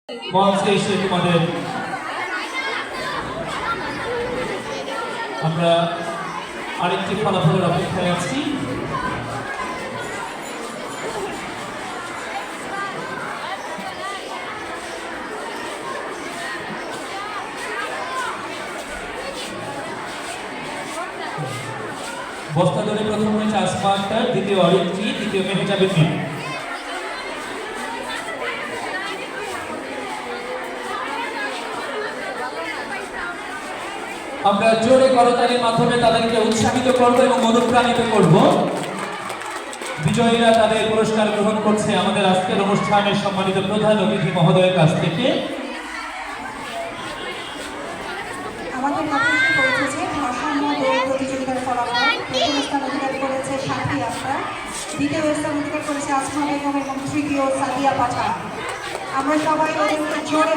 মঞ্চে এসে তোমাদের আমরা আরেকটি ফলাফলের অপেক্ষায় আছি। বস্তা ধরে প্রথম হয়েছে আসমা আক্তার, দ্বিতীয় অরিত্রী, তৃতীয় মেহজাবিন মিম। আমরা জোরে করতালির মাধ্যমে তাদেরকে উৎসাহিত করব এবং অনুপ্রাণিত করব। বিজয়ীরা তাদের পুরস্কার গ্রহণ করছে আমাদের আজকের অনুষ্ঠানের সম্মানিত প্রধান অতিথি মহোদয়ের কাছ থেকে। আমাদের কাছে পৌঁছেছে ভারসাম্য দৌড় প্রতিযোগিতার ফলাফল। প্রথম স্থান অধিকার করেছে সাথী আক্তার, দ্বিতীয় স্থান অধিকার করেছে আসমা বেগম এবং তৃতীয় সাদিয়া পাঠা। আমরা সবাই ওদেরকে জোরে